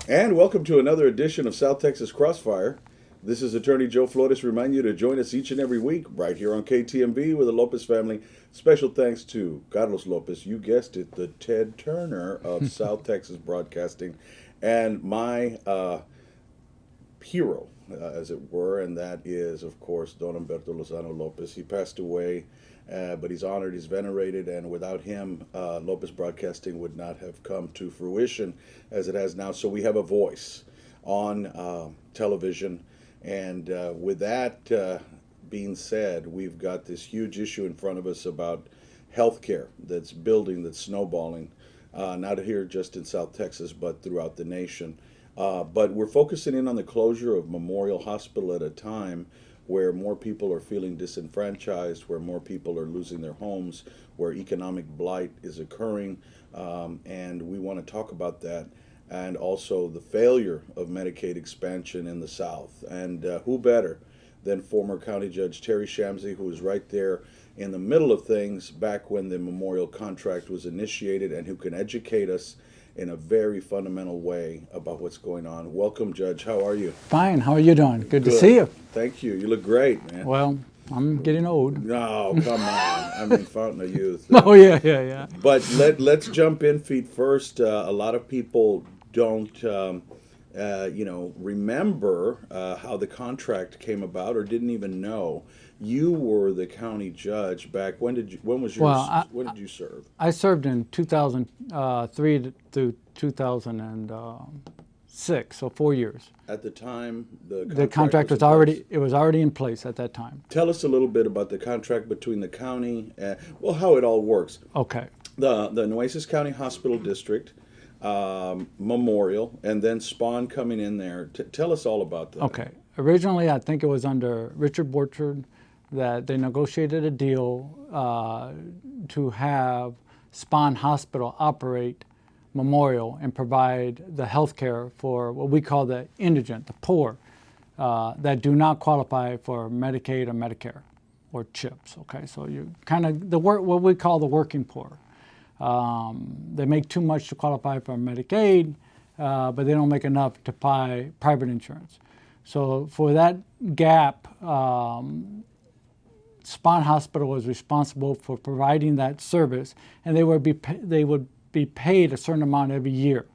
And welcome to another edition of South Texas Crossfire. This is Attorney Joe Flores reminding you to join us each and every week right here on KTMV with the Lopez family. Special thanks to Carlos Lopez, you guessed it, the Ted Turner of South Texas Broadcasting, and my hero, as it were, and that is, of course, Don Humberto Lozano Lopez. He passed away, but he's honored, he's venerated, and without him, Lopez Broadcasting would not have come to fruition as it has now. So we have a voice on television, and with that being said, we've got this huge issue in front of us about healthcare that's building, that's snowballing, not here just in South Texas, but throughout the nation. But we're focusing in on the closure of Memorial Hospital at a time where more people are feeling disenfranchised, where more people are losing their homes, where economic blight is occurring, and we want to talk about that, and also the failure of Medicaid expansion in the South. And who better than former County Judge Terry Shamsie, who was right there in the middle of things back when the Memorial contract was initiated, and who can educate us in a very fundamental way about what's going on. Welcome, Judge. How are you? Fine. How are you doing? Good to see you. Thank you. You look great, man. Well, I'm getting old. No, come on. I mean, fountain of youth. Oh, yeah. But let's jump in feet first. A lot of people don't, remember how the contract came about, or didn't even know. You were the county judge back. When did you serve? I served in 2003 through 2006, so 4 years. At the time, The contract was already in place at that time. Tell us a little bit about the contract between the county and, how it all works. Okay. The Nueces County Hospital District, Memorial, and then Spawn coming in there. Tell us all about that. Okay. Originally, I think it was under Richard Borchard that they negotiated a deal to have Spawn Hospital operate Memorial and provide the health care for what we call the indigent, the poor, that do not qualify for Medicaid or Medicare or CHIPS. Okay, so you kind of what we call the working poor. They make too much to qualify for Medicaid, but they don't make enough to buy private insurance. So for that gap, Spawn Hospital was responsible for providing that service, and they would be paid a certain amount every year,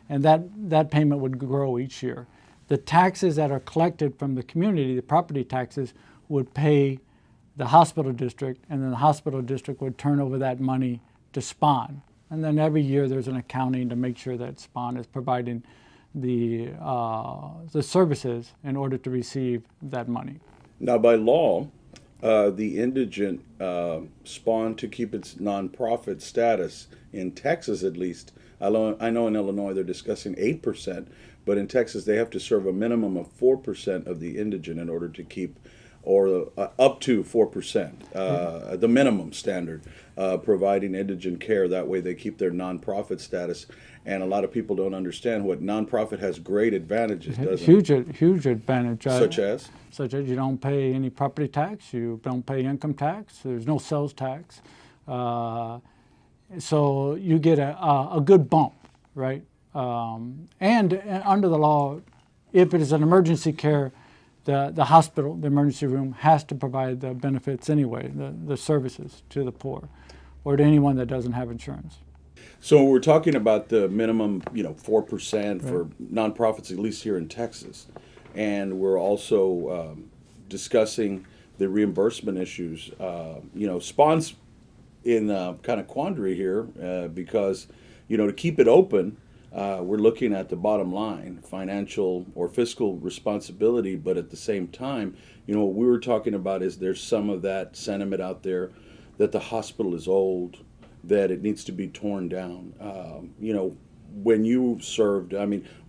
and that payment would grow each year. The taxes that are collected from the community, the property taxes, would pay the hospital district, and then the hospital district would turn over that money to Spawn. And then every year there's an accounting to make sure that Spawn is providing the services in order to receive that money. Now, by law, the indigent Spawn, to keep its nonprofit status in Texas, at least. I know in Illinois they're discussing 8%, but in Texas they have to serve a minimum of 4% of the indigent in order to keep, or up to 4%, the minimum standard, providing indigent care. That way they keep their nonprofit status. And a lot of people don't understand what nonprofit has great advantages, doesn't it? Huge advantage. Such as? Such as you don't pay any property tax, you don't pay income tax, there's no sales tax. So you get a good bump, right? And under the law, if it is an emergency care, the hospital, the emergency room, has to provide the benefits anyway, the services to the poor or to anyone that doesn't have insurance. So we're talking about the minimum, 4% for nonprofits, at least here in Texas. And we're also discussing the reimbursement issues. Spawn's in kind of quandary here because, to keep it open, we're looking at the bottom line, financial or fiscal responsibility, but at the same time, what we were talking about is there's some of that sentiment out there that the hospital is old, that it needs to be torn down. When you served,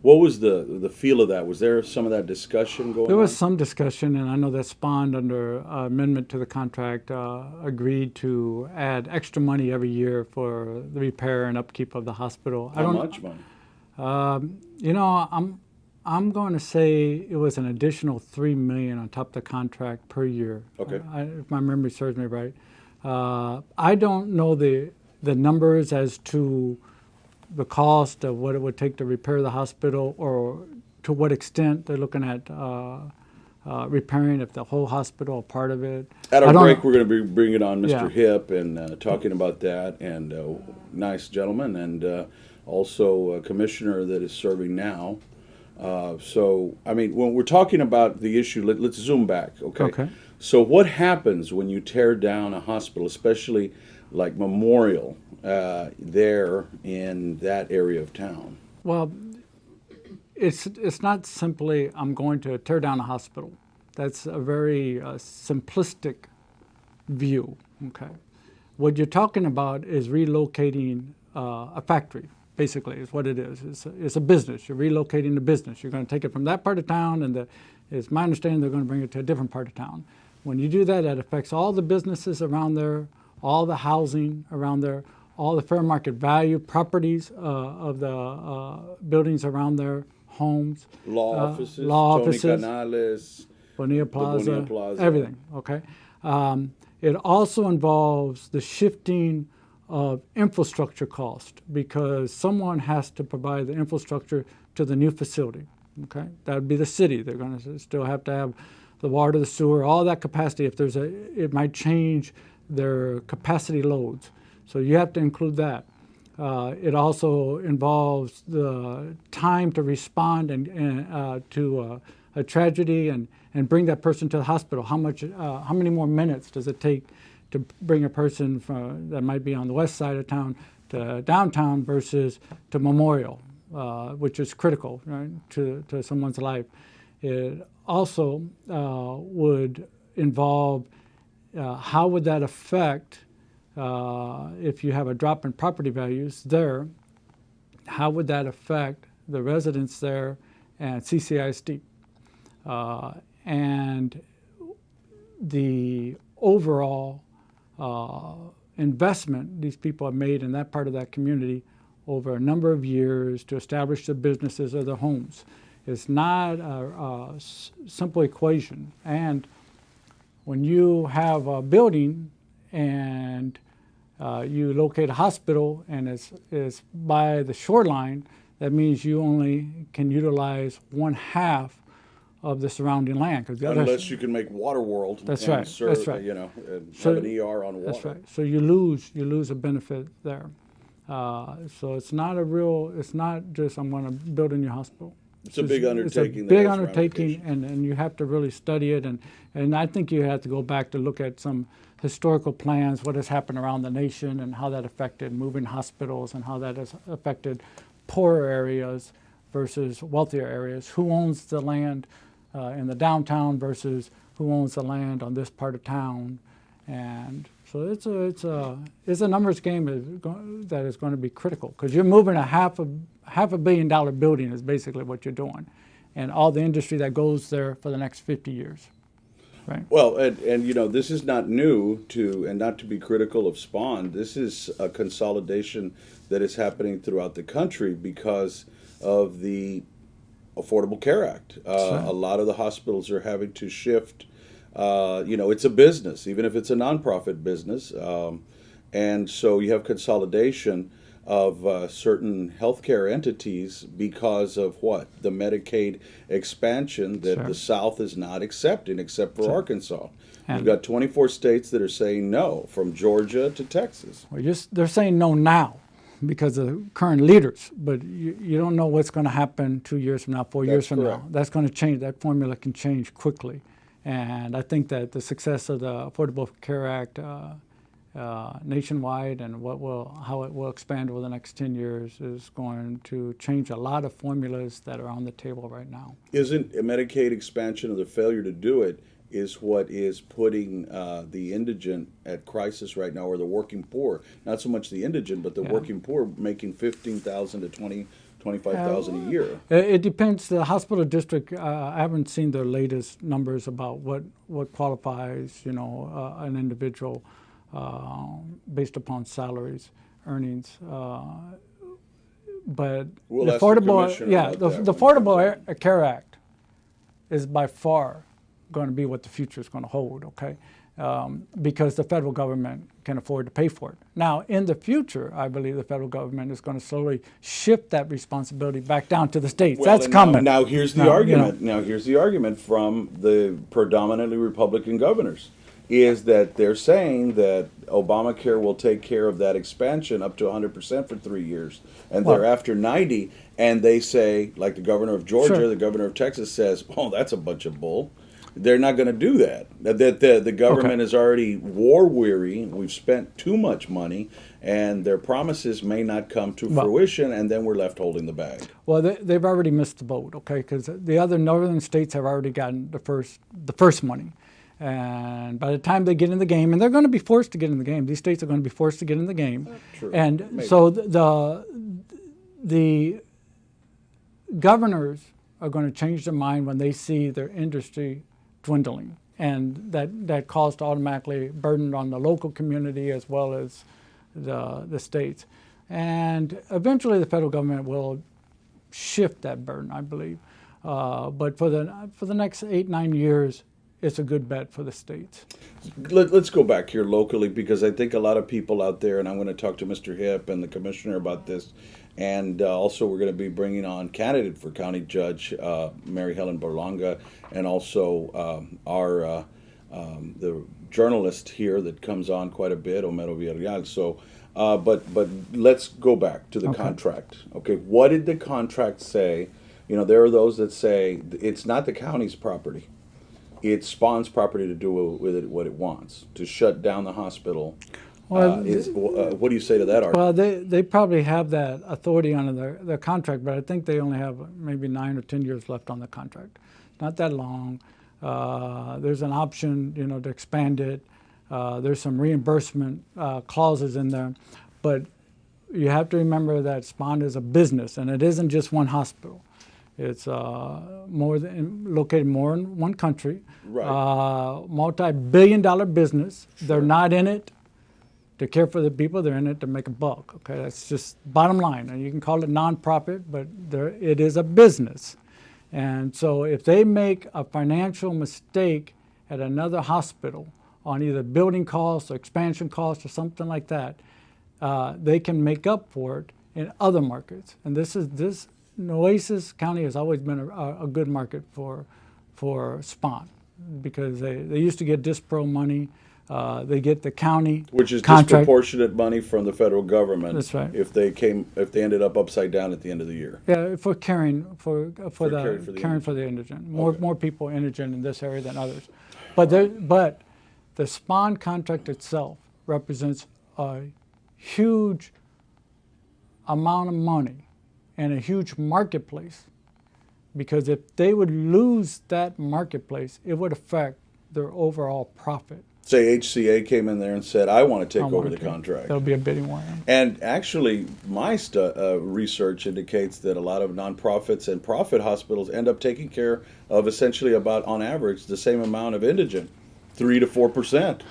what was the feel of that? Was there some of that discussion going on? There was some discussion, and I know that Spawn, under amendment to the contract, agreed to add extra money every year for the repair and upkeep of the hospital. How much money? I'm going to say it was an additional $3 million on top of the contract per year. Okay. If my memory serves me right. I don't know the numbers as to the cost of what it would take to repair the hospital, or to what extent they're looking at repairing, if the whole hospital or part of it. At I our don't break, know. we're going to be bringing on Mr. Yeah. Hip and talking about that, and nice gentleman, and also a commissioner that is serving now. So, I mean, when we're talking about the issue, let's zoom back, okay? Okay. So what happens when you tear down a hospital, especially like Memorial, there in that area of town? Well, it's not simply I'm going to tear down a hospital. That's a very simplistic view. Okay, what you're talking about is relocating a factory. Basically, is what it is. It's a business. You're relocating the business. You're going to take it from that part of town, and it's my understanding they're going to bring it to a different part of town. When you do that, that affects all the businesses around there, all the housing around there, all the fair market value properties of the buildings around there, homes, Law offices, law Tony offices, Canales, Bonilla the Plaza, Bonilla Plaza. everything. Okay. It also involves the shifting of infrastructure cost, because someone has to provide the infrastructure to the new facility. Okay, that would be the city. They're going to still have to have the water, the sewer, all that capacity. If there's it might change their capacity loads. So you have to include that. It also involves the time to respond and to a tragedy and bring that person to the hospital. How many more minutes does it take to bring a person that might be on the west side of town to downtown versus to Memorial, which is critical, right, to someone's life. It also would involve how would that affect if you have a drop in property values there, how would that affect the residents there and CCISD? And the overall investment these people have made in that part of that community over a number of years to establish their businesses or their homes. It's not a simple equation. And when you have a building and you locate a hospital and it's by the shoreline, that means you only can utilize 1/2 of the surrounding land. Unless you can make Waterworld That's and right. serve, That's right. and So- have an ER on water. That's right. So you lose a benefit there. So it's not just I'm going to build a new hospital. It's a big undertaking. It's a that big has undertaking, ramifications. and you have to really study it. And I think you have to go back to look at some historical plans, what has happened around the nation, and how that affected moving hospitals, and how that has affected poorer areas versus wealthier areas. Who owns the land in the downtown versus who owns the land on this part of town? And so it's a numbers game that is going to be critical, because you're moving a half a billion dollar building is basically what you're doing, and all the industry that goes there for the next 50 years. Right. Well, and this is not new and not to be critical of Spawn. This is a consolidation that is happening throughout the country because of the Affordable Care Act. Right. A lot of the hospitals are having to shift. It's a business, even if it's a nonprofit business, and so you have consolidation of certain healthcare entities because of what? The Medicaid expansion that Sure. the South is not accepting, except for Sure. Arkansas. And- You've got 24 states that are saying no, from Georgia to Texas. Well, they're saying no now because of current leaders, but you don't know what's going to happen 2 years from now, 4 years from now. correct. That's going to change. That formula can change quickly. And I think that the success of the Affordable Care Act nationwide and how it will expand over the next 10 years is going to change a lot of formulas that are on the table right now. Isn't a Medicaid expansion, or the failure to do it, is what is putting the indigent at crisis right now, or the working poor? Not so much the indigent, but the Yeah. working poor making $15,000 to $25,000 a year. It depends. The hospital district, I haven't seen their latest numbers about what qualifies, an individual based upon salaries, earnings. But We'll the ask the Affordable, commissioner yeah, about the, that the when he comes Affordable Care Act is by far going to be what the future is going to hold. Okay, because the federal government can afford to pay for it. Now, in the future, I believe the federal government is going to slowly shift that responsibility back down to the states. Well, That's and coming. Now here's the Now, argument. Now here's the argument from the predominantly Republican governors, is that they're saying that Obamacare will take care of that expansion up to 100% for 3 years, and Well, thereafter 90. And they say, like the governor of Georgia, Sure. the governor of Texas says, "Oh, that's a bunch of bull." They're not going to do that. That the government Okay. is already war weary. We've spent too much money, and their promises may not come to Well- fruition, and then we're left holding the bag. Well, they've already missed the boat, okay? Because the other northern states have already gotten the first money. And by the time they get in the game, and they're going to be forced to get in the game, these states are going to be forced to get in the game. True. And Maybe. so the governors are going to change their mind when they see their industry dwindling. And that cost automatically burdened on the local community as well as the states. And eventually the federal government will shift that burden, I believe. But for the next 8-9 years, it's a good bet for the states. Let's go back here locally, because I think a lot of people out there, and I'm going to talk to Mr. Hipp and the commissioner about this, and also we're going to be bringing on candidate for county judge, Mary Helen Berlanga, and also the journalist here that comes on quite a bit, Homero Villarreal. So, but let's go back to the contract. Okay, what did the contract say? You know, there are those that say it's not the county's property. It's Spawn's property to do with it what it wants, to shut down the hospital. Well, What do you say to that argument? Well, they probably have that authority under their contract, but I think they only have maybe 9 or 10 years left on the contract. Not that long. There's an option, to expand it. There's some reimbursement clauses in there, but you have to remember that Spawn is a business, and it isn't just one hospital. It's located more in one country, Right. multi-billion-dollar business. They're not in it to care for the people. They're in it to make a buck. Okay, that's just bottom line. And you can call it nonprofit, but it is a business. And so if they make a financial mistake at another hospital on either building costs or expansion costs or something like that, they can make up for it in other markets. And this Nueces County has always been a good market for Spawn, because they used to get DISPRO money. They get the county Which is contract. disproportionate money from the federal government. That's right. If they ended up upside down at the end of the year. Yeah, for caring for caring for the the indigent. Okay. More people indigent in this area than others. But the Spawn contract itself represents a huge amount of money and a huge marketplace, because if they would lose that marketplace, it would affect their overall profit. Say HCA came in there and said, "I want to take over the contract." There'll be a bidding war. And actually, my research indicates that a lot of nonprofits and profit hospitals end up taking care of essentially about, on average, the same amount of indigent, 3 to 4%.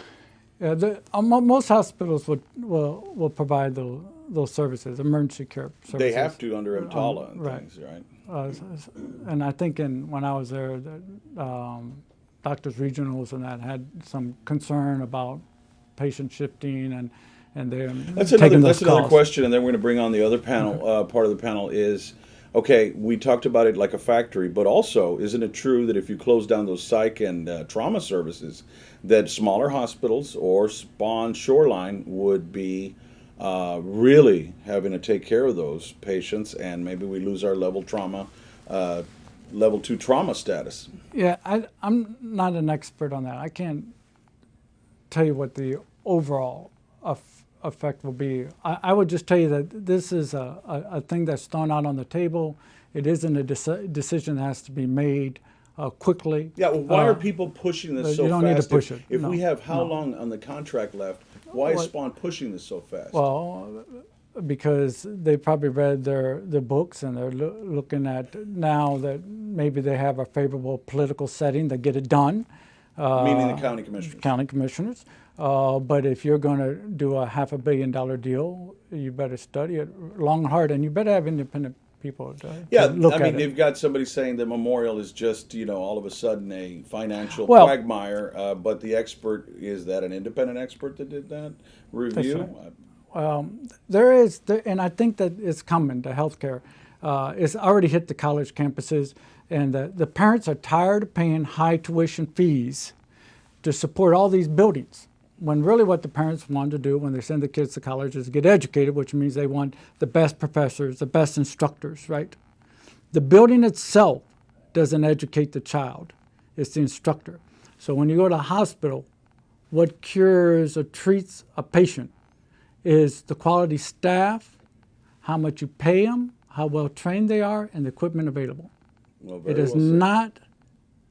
Yeah, most hospitals will provide those services, emergency care services. They have to under EMTALA and right. things, right? And I think when I was there, doctors regionals and that had some concern about patient shifting and they're That's taking those another calls. question, and then we're going to bring on the other panel. Part of the panel is, okay, we talked about it like a factory, but also, isn't it true that if you close down those psych and trauma services, that smaller hospitals or Spawn Shoreline would be really having to take care of those patients, and maybe we lose our level 2 trauma status? Yeah, I'm not an expert on that. I can't tell you what the overall effect will be. I would just tell you that this is a thing that's thrown out on the table. It isn't a decision that has to be made quickly. Yeah, well, why are people pushing this so fast? You don't need to push it. If No, we have how no. long on the contract left, why is Spawn pushing this so fast? Well, because they probably read the books and they're looking at now that maybe they have a favorable political setting to get it done. Meaning the county commissioners. County commissioners. But if you're going to do a $500 million deal, you better study it long and hard, and you better have independent people to Yeah, look I at mean, it. they've got somebody saying that Memorial is just, all of a sudden a financial Well- quagmire, but the expert, is that an independent expert that did that review? And I think that it's coming to healthcare. It's already hit the college campuses, and the parents are tired of paying high tuition fees to support all these buildings, when really what the parents want to do when they send the kids to college is get educated, which means they want the best professors, the best instructors, right? The building itself doesn't educate the child. It's the instructor. So when you go to a hospital, what cures or treats a patient is the quality staff, how much you pay them, how well trained they are, and the equipment available. Well, It very is well said. not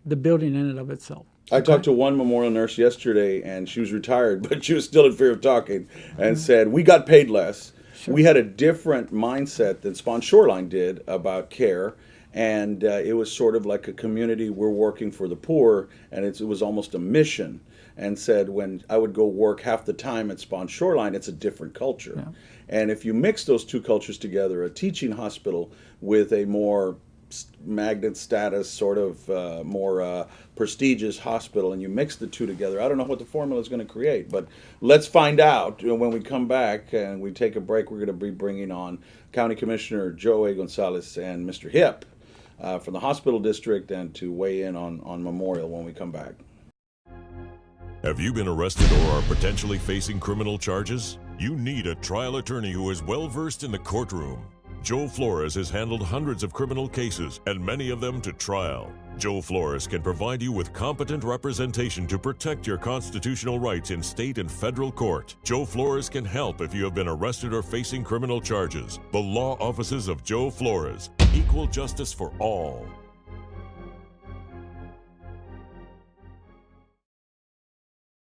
the building in and of itself. I talked to one Memorial nurse yesterday, and she was retired, but she was still in fear of talking, and said, we got paid less. We had a different mindset than Spawn Shoreline did about care, and it was sort of like a community, we're working for the poor, and it was almost a mission. And said, when I would go work half the time at Spawn Shoreline, it's a different culture. Yeah. And if you mix those two cultures together, a teaching hospital with a more magnet status, sort of more prestigious hospital, and you mix the two together, I don't know what the formula is going to create, but let's find out. When we come back and we take a break, we're going to be bringing on County Commissioner Joe A. Gonzalez and Mr. Hip from the hospital district, and to weigh in on Memorial when we come back. Have you been arrested or are potentially facing criminal charges? You need a trial attorney who is well versed in the courtroom. Joe Flores has handled hundreds of criminal cases, and many of them to trial. Joe Flores can provide you with competent representation to protect your constitutional rights in state and federal court. Joe Flores can help if you have been arrested or facing criminal charges. The law offices of Joe Flores. Equal justice for all.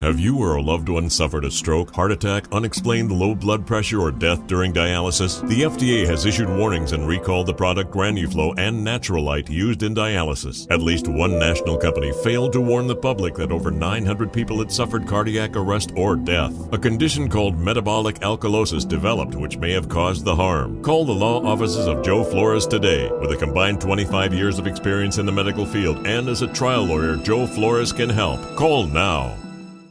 Have you or a loved one suffered a stroke, heart attack, unexplained low blood pressure, or death during dialysis? The FDA has issued warnings and recalled the product GranuFlo and Naturalite used in dialysis. At least one national company failed to warn the public that over 900 people had suffered cardiac arrest or death. A condition called metabolic alkalosis developed, which may have caused the harm. Call the law offices of Joe Flores today. With a combined 25 years of experience in the medical field and as a trial lawyer, Joe Flores can help. Call now.